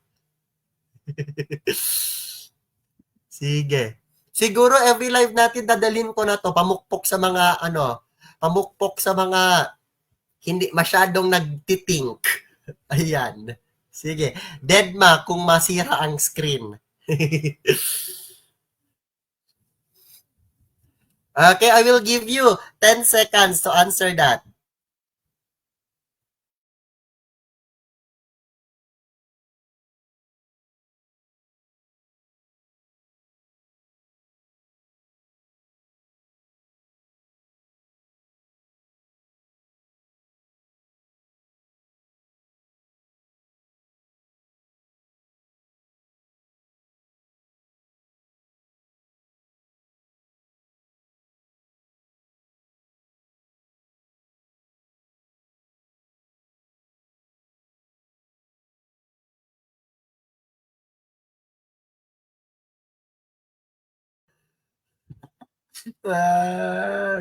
Sige. Siguro every live natin dadalhin ko na to, pamukpok sa mga pamukpok sa mga hindi masyadong nagtitink. Ayan. Sige. Deadma kung masira ang screen. Okay, I will give you 10 seconds to answer that.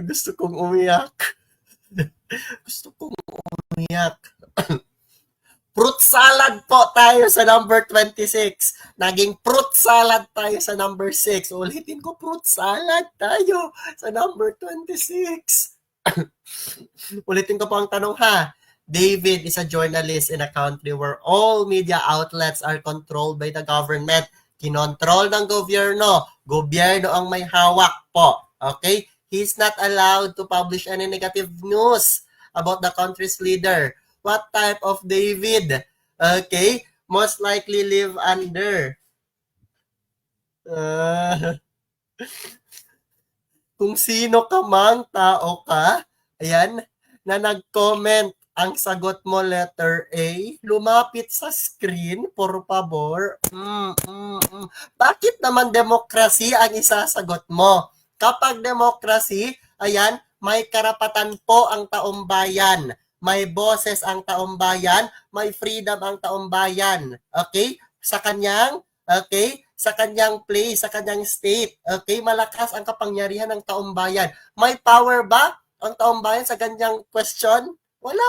Gusto kong umiyak. Gusto kong umiyak. Fruit salad po tayo sa number 26. Naging fruit salad tayo sa number 6. Ulitin ko, fruit salad tayo sa number 26. Ulitin ko po ang tanong ha. David is a journalist in a country where all media outlets are controlled by the government. Kinontrol ng gobyerno. Gobyerno ang may hawak po. Okay? He's not allowed to publish any negative news about the country's leader. What type of David? Okay? Most likely live under. Kung sino ka mang tao ka, ayan, na nag-comment Ang sagot mo, letter A. Lumapit sa screen, por favor. Bakit naman demokrasi ang isasagot mo? Kapag demokrasi, ayan, may karapatan po ang taumbayan. May boses ang taumbayan, may freedom ang taumbayan. Okay? Sa kanyang place, sa kanyang state. Okay? Malakas ang kapangyarihan ng taumbayan. May power ba ang taumbayan sa kanyang question? Wala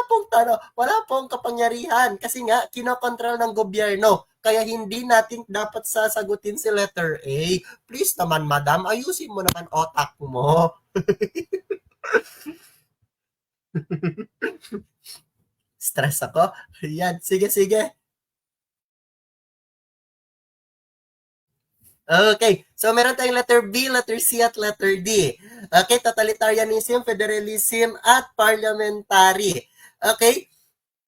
pong kapangyarihan kasi nga kinokontrol ng gobyerno. Kaya hindi natin dapat sasagutin si letter A. Please naman, madam, ayusin mo naman otak mo. Stress ako. Yan, sige. Okay, so meron tayong letter B, letter C, at letter D. Okay, totalitarianism, federalism, at parliamentary. Okay,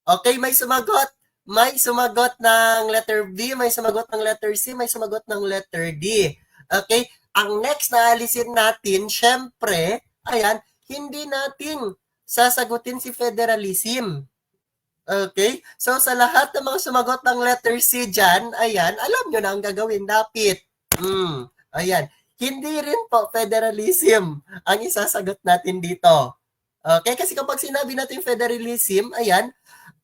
okay, may sumagot. May sumagot ng letter B, may sumagot ng letter C, may sumagot ng letter D. Okay, ang next na alisin natin, syempre, ayan, hindi natin sasagutin si federalism. Okay? So, sa lahat ng mga sumagot ng letter C dyan, ayan, alam nyo na ang gagawin. Dapit. Ayan. Hindi rin po federalism ang isasagot natin dito. Okay? Kasi kapag sinabi natin federalism, ayan,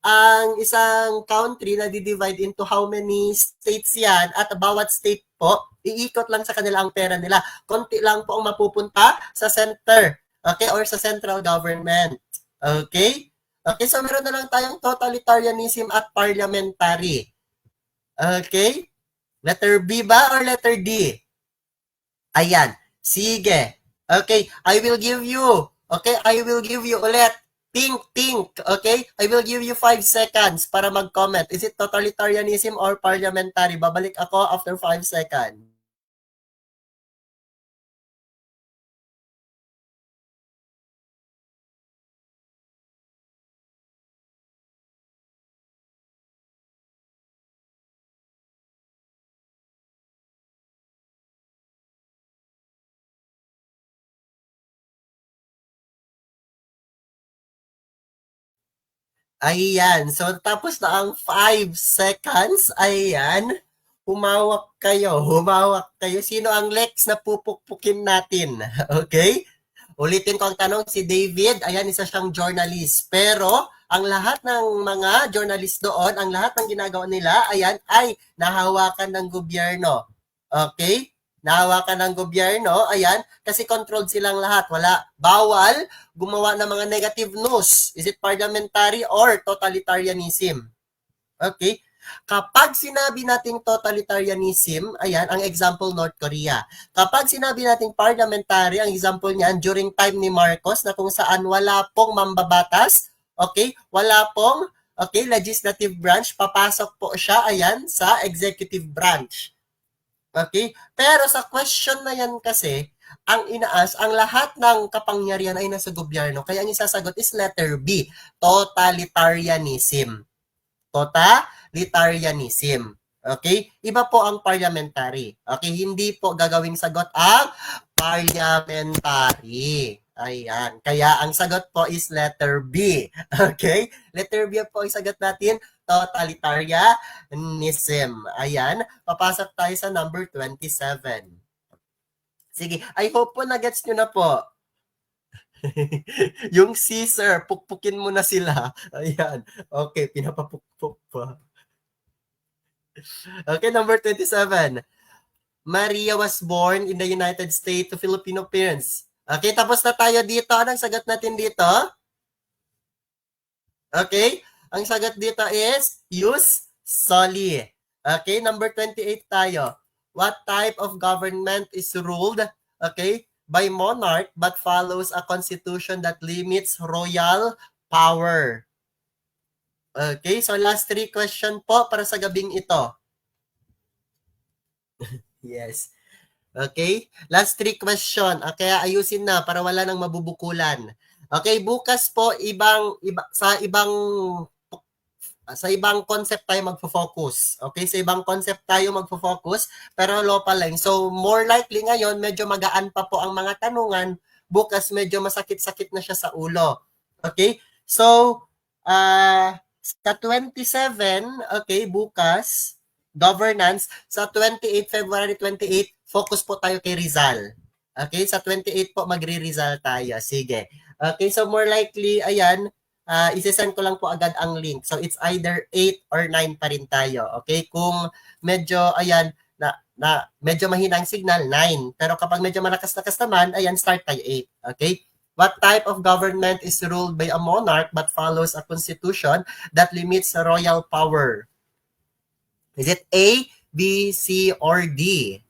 ang isang country na di-divide into how many states yan at bawat state po, iikot lang sa kanila ang pera nila. Konti lang po ang mapupunta sa center. Okay? Or sa central government. Okay? Okay, so meron na lang tayong totalitarianism at parliamentary. Okay? Letter B ba or letter D? Ayan. Sige. Okay, I will give you. Okay, I will give you ulit. Think. Okay? I will give you 5 seconds para mag-comment. Is it totalitarianism or parliamentary? Babalik ako after 5 seconds. Ayan. So, tapos na ang 5 seconds. Ayan. Humawak kayo. Sino ang Lex na pupukpukin natin? Okay? Ulitin ko ang tanong, si David, ayan, isa siyang journalist. Pero, ang lahat ng mga journalist doon, ang lahat ng ginagawa nila, ayan, ay nahawakan ng gobyerno. Okay? Nahawakan ng gobyerno, ayan, kasi controlled silang lahat. Bawal gumawa ng mga negative news. Is it parliamentary or totalitarianism? Okay? Kapag sinabi nating totalitarianism, ayan, ang example North Korea. Kapag sinabi nating parliamentary, ang example niyan, during time ni Marcos, na kung saan wala pong mambabatas, okay, wala pong, okay, legislative branch, papasok po siya, ayan, sa executive branch. Okay? Pero sa question na yan kasi, ang lahat ng kapangyarihan ay nasa gobyerno. Kaya ang isasagot is letter B, totalitarianism. Totalitarianism. Okay? Iba po ang parliamentary. Okay? Hindi po gagawing sagot ang parliamentary. Ayan. Kaya ang sagot po is letter B. Okay? Letter B po ang sagot natin, totalitarianism. Ayan. Papasok tayo sa number 27. Sige. I hope po na-gets nyo na po. Yung Caesar, pukpukin mo na sila. Ayan. Okay, pinapapukpuk pa. Okay, number 27. Maria was born in the United States to Filipino parents. Okay, tapos na tayo dito. Anong sagot natin dito? Okay, ang sagot dito is use soli. Okay, number 28 tayo. What type of government is ruled, okay, by monarch but follows a constitution that limits royal power? Okay, so last 3 question po para sa gabing ito. Yes. Okay? Last 3 question. Kaya ayusin na para wala nang mabubukulan. Okay, bukas po sa ibang concept tayo magfo-focus. Okay, sa ibang concept tayo magfo-focus, pero law pa lang. So, more likely ngayon, medyo magaan pa po ang mga tanungan. Bukas, medyo masakit-sakit na siya sa ulo. Okay? So, sa 27, okay, bukas, governance. Sa 28, February 28, focus po tayo kay Rizal. Okay, sa 28 po magre-Rizal tayo. Sige. Okay, so more likely, ayan, isesend ko lang po agad ang link. So it's either 8 or 9 pa rin tayo. Okay, kung medyo, ayan, medyo mahina ang signal, 9. Pero kapag medyo malakas-lakas naman, ayan, start tayo 8. Okay? What type of government is ruled by a monarch but follows a constitution that limits royal power? Is it A, B, C, or D?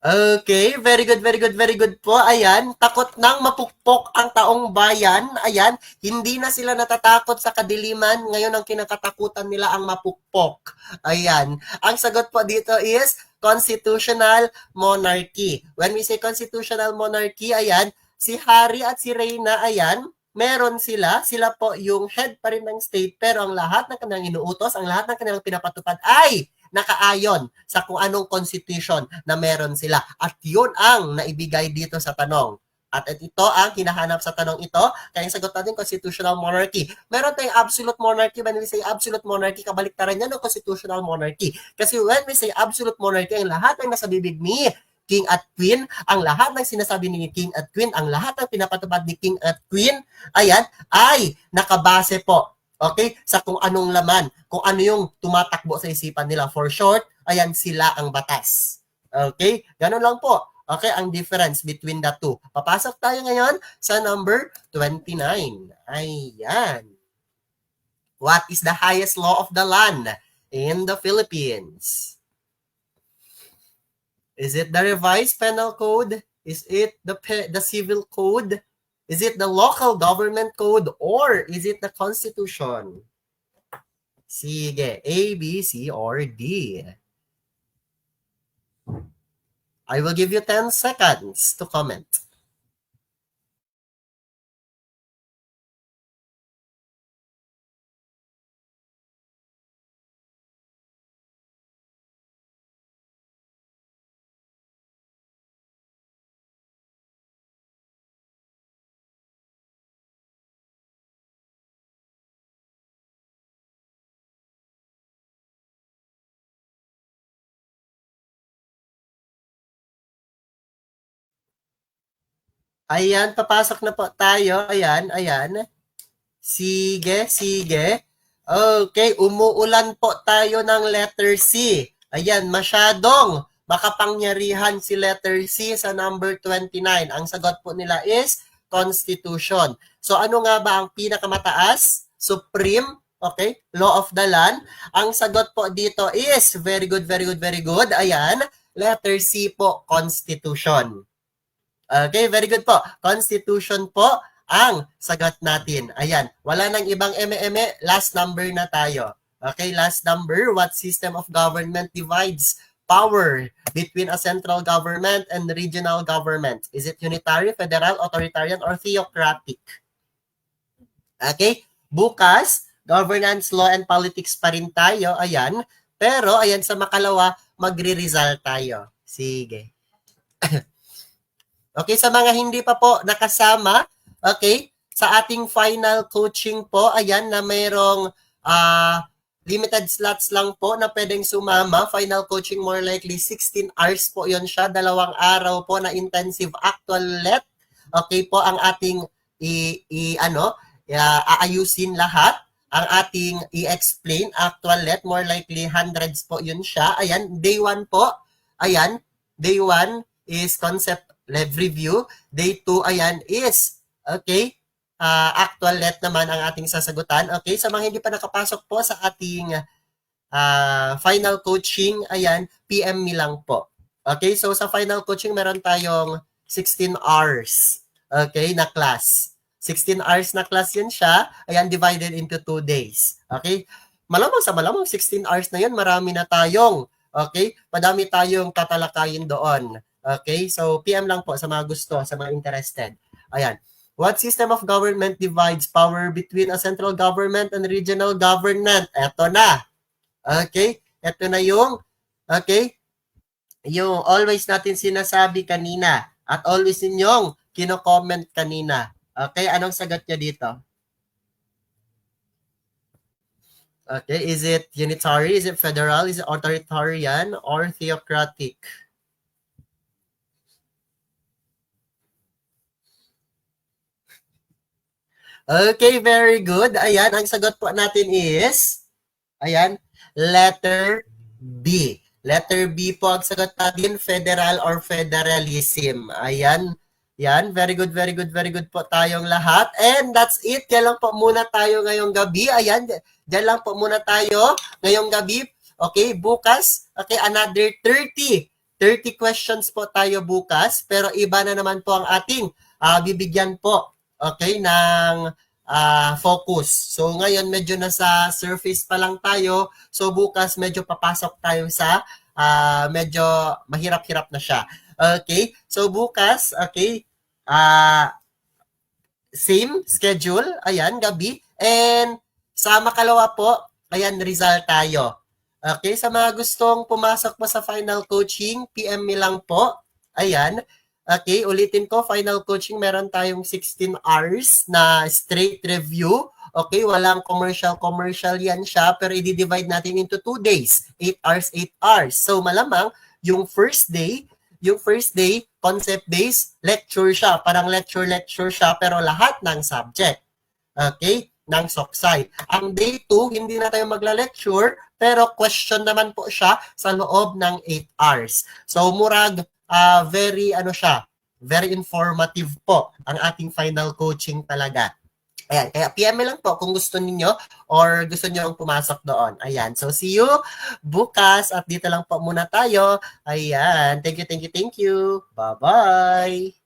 Okay, very good, very good, very good po. Ayan, takot nang mapukpok ang taong bayan. Ayan, hindi na sila natatakot sa kadiliman. Ngayon ang kinakatakutan nila ang mapukpok. Ayan, ang sagot po dito is constitutional monarchy. When we say constitutional monarchy, ayan, si Hari at si Reyna, ayan, meron sila po yung head pa rin ng state, pero ang lahat ng kanilang inuutos, ang lahat ng kanilang pinapatupad ay nakaayon sa kung anong constitution na meron sila. At yun ang naibigay dito sa tanong. At ito ang hinahanap sa tanong ito, kaya sagot natin constitutional monarchy. Meron tayong absolute monarchy. When we say absolute monarchy, kabaliktaran yan ng constitutional monarchy. Kasi when we say absolute monarchy, ang lahat ng nasa bibig ni King at Queen, ang lahat ng sinasabi ni King at Queen, ang lahat ng pinapatupad ni King at Queen, ayan, ay nakabase po, okay, sa kung anong laman, kung ano yung tumatakbo sa isipan nila. For short, ayan, sila ang batas. Okay? Ganun lang po. Okay, ang difference between the two. Papasok tayo ngayon sa number 29. Ayan. What is the highest law of the land in the Philippines? Is it the revised penal code? Is it the civil code? Is it the local government code? Or is it the constitution? Sige, A, B, C, or D. I will give you 10 seconds to comment. Ayan, papasok na po tayo. Ayan, ayan. Sige, sige. Okay, umuulan po tayo ng letter C. Ayan, masyadong makapangyarihan si letter C sa number 29. Ang sagot po nila is Constitution. So ano nga ba ang pinakamataas? Supreme, okay, law of the land. Ang sagot po dito is very good, very good, very good. Ayan, letter C po, Constitution. Okay, very good po. Constitution po ang sagot natin. Ayan, wala nang ibang eme-eme, last number na tayo. Okay, last number, what system of government divides power between a central government and regional government? Is it unitary, federal, authoritarian, or theocratic? Okay, bukas, governance, law, and politics pa rin tayo. Ayan, pero ayan sa makalawa, magre-result tayo. Sige. Okay, sa mga hindi pa po nakasama, okay, sa ating final coaching po, ayan na mayroong limited slots lang po na pwedeng sumama. Final coaching more likely 16 hours po yon siya. 2 araw po na intensive actual let. Okay po ang ating aayusin lahat. Ang ating i-explain actual let more likely hundreds po yun siya. Ayan, day 1 po. Ayan, day 1 is concept lev review. Day 2, ayan, is, okay, actual let naman ang ating sasagutan. Okay, sa mga hindi pa nakapasok po sa ating final coaching, ayan, PM me lang po. Okay, so sa final coaching, meron tayong 16 hours, okay, na class. 16 hours na class yun siya, ayan, divided into 2 days. Okay, malamang sa malamang, 16 hours na yun, marami na tayong, okay, madami tayong tatalakayin doon. Okay, so PM lang po sa mga gusto, sa mga interested. Ayan. What system of government divides power between a central government and regional government? Eto na. Okay, eto na yung, okay, yung always natin sinasabi kanina at always ninyong kino-comment kanina. Okay, anong sagot nyo dito? Okay, is it unitary, is it federal, is it authoritarian, or theocratic? Okay, very good. Ayan, ang sagot po natin is, ayan, letter B. Letter B po ang sagot natin, federal or federalism. Ayan, yan, very good, very good, very good po tayong lahat. And that's it. Diyan lang po muna tayo ngayong gabi. Ayan, diyan lang po muna tayo ngayong gabi. Okay, bukas, okay, another 30 questions po tayo bukas. Pero iba na naman po ang ating bibigyan po, okay, ng focus. So ngayon medyo nasa surface pa lang tayo. So bukas medyo papasok tayo sa medyo mahirap-hirap na siya. Okay? So bukas, okay, same schedule, ayan, gabi. And sa makalawa po, ayan, result tayo. Okay, sa mga gustong pumasok po sa final coaching, PM me lang po. Ayan. Okay, ulitin ko, final coaching, meron tayong 16 hours na straight review. Okay, walang commercial yan siya, pero i-divide natin into 2 days. 8 hours, 8 hours. So malamang, yung first day, concept-based, lecture siya. Parang lecture siya, pero lahat ng subject. Okay? Ng SOCSI. Ang day 2, hindi na tayo magla-lecture, pero question naman po siya sa loob ng 8 hours. So, murag, very informative po ang ating final coaching talaga. Ayan, kaya PM lang po kung gusto niyo or gusto niyo ang pumasok doon. Ayan, so see you bukas at dito lang po muna tayo. Ayan, thank you. Bye-bye!